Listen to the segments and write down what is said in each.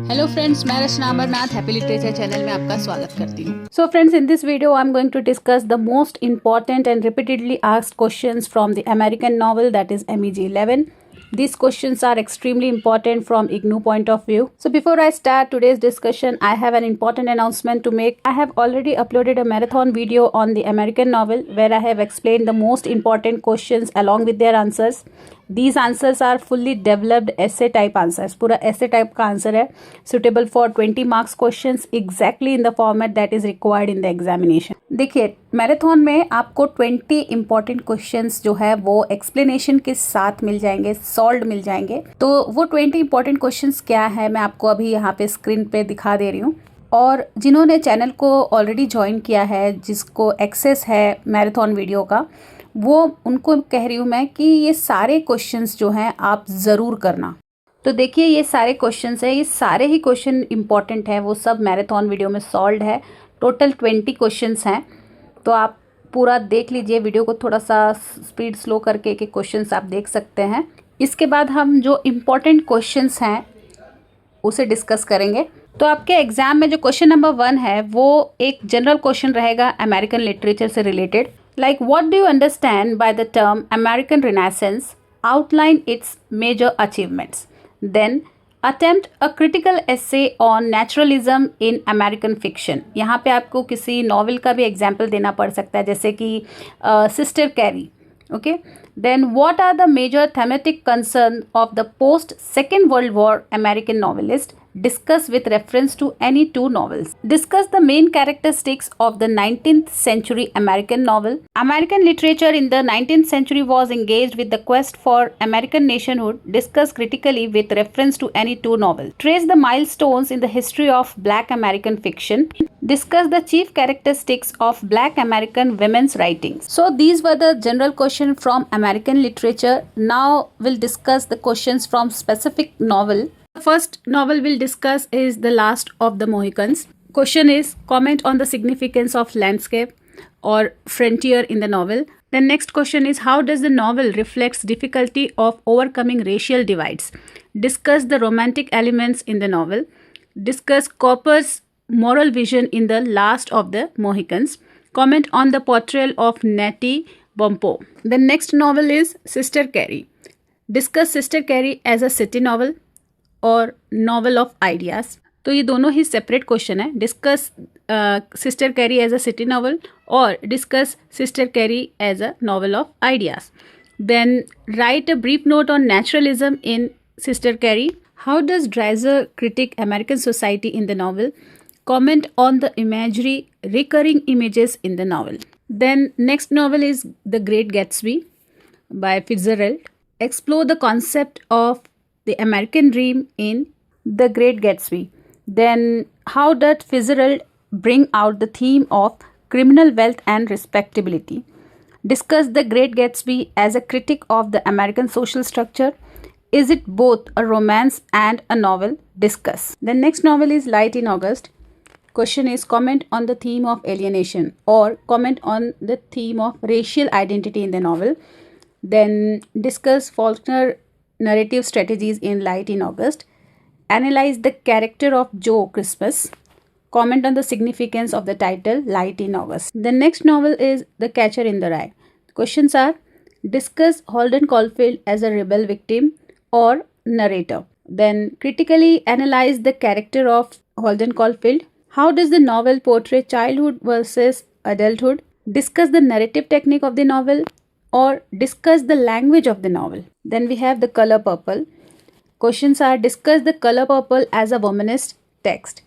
Hello friends, मैं Rachna Amarnath Happy Literature Channel में आपका स्वागत करती हूँ। So friends, in this video I am going to discuss the most important and repeatedly asked questions from the American novel that is MEG 11. These questions are extremely important from IGNOU point of view. So before I start today's discussion, I have an important announcement to make. I have already uploaded a marathon video on the American novel where I have explained the most important questions along with their answers. These answers are fully developed essay type answers. पूरा essay type का answer है, suitable for 20 marks questions exactly in the format that is required in the examination. देखिए, marathon में आपको 20 important questions जो है वो explanation के साथ मिल जाएंगे, सॉल्व मिल जाएंगे। तो वो 20 इंपॉर्टेंट क्वेश्चंस क्या है मैं आपको अभी यहाँ पे स्क्रीन पे दिखा दे रही हूँ। और जिन्होंने चैनल को ऑलरेडी ज्वाइन किया है, जिसको एक्सेस है मैराथन वीडियो का, वो उनको कह रही हूँ मैं कि ये सारे क्वेश्चंस जो हैं आप ज़रूर करना। तो देखिए, ये सारे क्वेश्चंस हैं, ये सारे ही क्वेश्चन इंपॉर्टेंट हैं, वो सब मैराथन वीडियो में सॉल्व है। टोटल 20 क्वेश्चंस हैं, तो आप पूरा देख लीजिए वीडियो को, थोड़ा सा स्पीड स्लो करके एक एक क्वेश्चंस आप देख सकते हैं। इसके बाद हम जो इम्पॉर्टेंट क्वेश्चंस हैं उसे डिस्कस करेंगे। तो आपके एग्जाम में जो क्वेश्चन नंबर 1 है वो एक जनरल क्वेश्चन रहेगा अमेरिकन लिटरेचर से related. Like, what do you understand by the term American Renaissance? Outline its major achievements. Then, attempt a critical essay on naturalism in American fiction. यहाँ पे आपको किसी novel का भी एग्जाम्पल देना पड़ सकता है, जैसे कि sister carry. Okay. Then, what are the major thematic concerns of the post-Second World War American novelist? Discuss with reference to any two novels. Discuss the main characteristics of the 19th century American novel. American literature in the 19th century was engaged with the quest for American nationhood. Discuss critically with reference to any two novels. Trace the milestones in the history of Black American fiction. Discuss the chief characteristics of Black American women's writings. So these were the general questions from American literature. Now we'll discuss the questions from specific novel. The first novel we'll discuss is The Last of the Mohicans. Question is, comment on the significance of landscape or frontier in the novel. The next question is, how does the novel reflects difficulty of overcoming racial divides? Discuss the romantic elements in the novel. Discuss Cooper's moral vision in The Last of the Mohicans. Comment on the portrayal of Nettie Bumppo. The next novel is Sister Carrie. Discuss Sister Carrie as a city novel और novel of ideas. तो ये दोनों ही separate question है। Discuss Sister Carrie as a city novel और discuss Sister Carrie as a novel of ideas. Then write a brief note on naturalism in Sister Carrie. How does Dreiser critique American society in the novel? Comment on the imagery recurring images in the novel. Then next novel is the Great Gatsby by Fitzgerald. Explore the concept of the American Dream in The Great Gatsby. Then, how did Fitzgerald bring out the theme of criminal wealth and respectability? Discuss The Great Gatsby as a critic of the American social structure. Is it both a romance and a novel? Discuss. The next novel is Light in August. Question is, comment on the theme of alienation or comment on the theme of racial identity in the novel. Then, discuss Faulkner narrative strategies in Light in August. Analyze the character of Joe Christmas. Comment on the significance of the title Light in August. The next novel is The Catcher in the Rye. Questions are, discuss Holden Caulfield as a rebel victim or narrator. Then critically analyze the character of Holden Caulfield. How does the novel portray childhood versus adulthood? Discuss the narrative technique of the novel or discuss the language of the novel. Then we have The Color Purple. Questions are, discuss The Color Purple as a womanist text.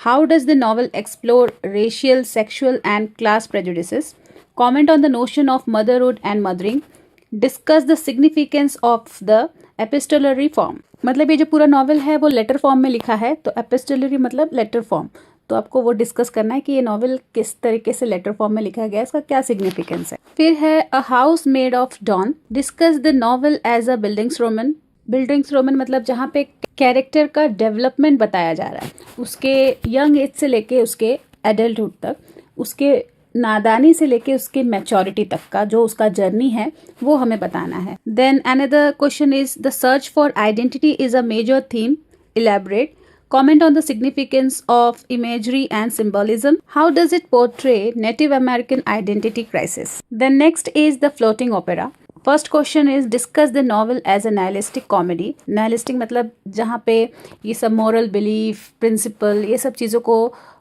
How does the novel explore racial, sexual and class prejudices? Comment on the notion of motherhood and mothering. Discuss the significance of the epistolary form. मतलब ये जो पूरा novel है वो letter form में लिखा है, तो एपिस्टोलरी मतलब लेटर फॉर्म, तो आपको वो डिस्कस करना है कि ये नॉवल किस तरीके से लेटर फॉर्म में लिखा गया है, इसका क्या सिग्निफिकेंस है। फिर है a house made of dawn. Discuss the novel as a bildungsroman. Bildungsroman मतलब जहाँ पे कैरेक्टर का डेवलपमेंट बताया जा रहा है, उसके यंग एज से लेके उसके एडल्टहुड तक, उसके नादानी से लेके उसके मैच्योरिटी तक का जो उसका जर्नी है वो हमें बताना है। Then another question is, the search for identity is a major theme. Elaborate. Comment on the significance of imagery and symbolism. How does it portray Native American identity crisis? Then next is the floating opera. First question is discuss the novel as a nihilistic comedy. Nihilistic मतलब जहाँ पे ये सब moral belief, principal, ये सब चीज़ों को,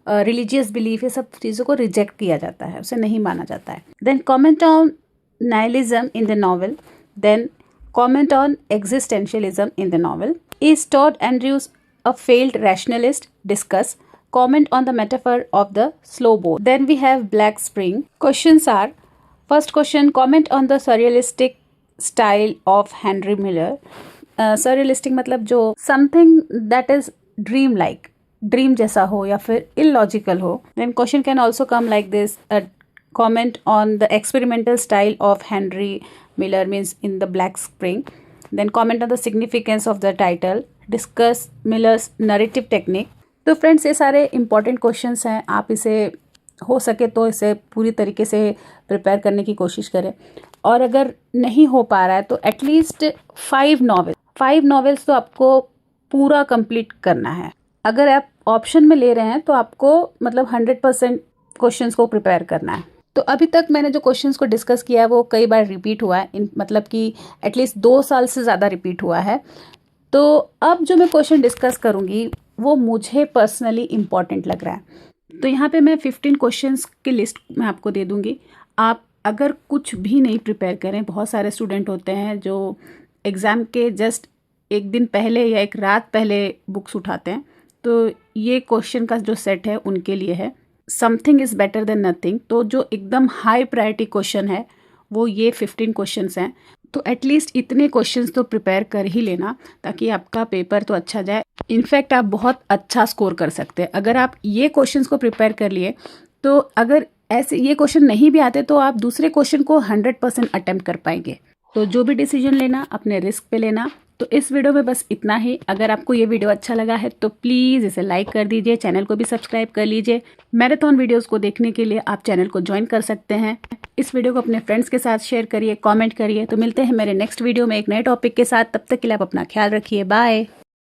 religious belief, ये सब चीज़ों को रिजेक्ट किया जाता है, उसे नहीं माना जाता है. Then comment on nihilism in the novel. Then comment on existentialism in the novel. Is Todd Andrews a failed rationalist? Discuss. Comment on the metaphor of the slow boat. Then we have Black Spring. Questions are: first question, comment on the surrealistic style of Henry Miller. Surrealistic मतलब जो something that is dream like, dream जैसा हो या फिर illogical हो. Then question can also come like this: comment on the experimental style of Henry Miller, means in the Black Spring. Then comment on the significance of the title. Discuss millers narrative technique. तो friends ये सारे important questions हैं. आप इसे हो सके तो इसे पूरी तरीके से प्रिपेयर करने की कोशिश करें, और अगर नहीं हो पा रहा है तो एटलीस्ट 5 नॉवेल्स तो आपको पूरा कंप्लीट करना है. अगर आप ऑप्शन में ले रहे हैं तो आपको मतलब 100% क्वेश्चंस को प्रिपेयर करना है. तो अभी तक मैंने जो क्वेश्चंस को डिस्कस किया है वो कई बार रिपीट हुआ है, मतलब कि एटलीस्ट 2 साल से ज़्यादा रिपीट हुआ है. तो अब जो मैं क्वेश्चन डिस्कस करूँगी वो मुझे पर्सनली इम्पॉर्टेंट लग रहा है. तो यहाँ पे मैं 15 क्वेश्चंस की लिस्ट मैं आपको दे दूँगी. आप अगर कुछ भी नहीं प्रिपेयर करें, बहुत सारे स्टूडेंट होते हैं जो एग्ज़ाम के जस्ट एक दिन पहले या एक रात पहले बुक्स उठाते हैं, तो ये क्वेश्चन का जो सेट है उनके लिए है. Something is better than nothing. तो जो एकदम हाई प्रायोरिटी क्वेश्चन है वो ये 15 क्वेश्चंस हैं. तो एटलीस्ट इतने क्वेश्चंस तो प्रिपेयर कर ही लेना, ताकि आपका पेपर तो अच्छा जाए. इनफैक्ट आप बहुत अच्छा स्कोर कर सकते हैं अगर आप ये क्वेश्चंस को प्रिपेयर कर लिए. तो अगर ऐसे ये क्वेश्चन नहीं भी आते तो आप दूसरे क्वेश्चन को 100% अटेम्प्ट कर पाएंगे. तो जो भी डिसीजन लेना अपने रिस्क पे लेना. तो इस वीडियो में बस इतना ही. अगर आपको ये वीडियो अच्छा लगा है तो प्लीज़ इसे लाइक कर दीजिए, चैनल को भी सब्सक्राइब कर लीजिए. मैराथन वीडियोस को देखने के लिए आप चैनल को ज्वाइन कर सकते हैं. इस वीडियो को अपने फ्रेंड्स के साथ शेयर करिए, कमेंट करिए. तो मिलते हैं मेरे नेक्स्ट वीडियो में एक नए टॉपिक के साथ. तब तक के लिए आप अपना ख्याल रखिए. बाय.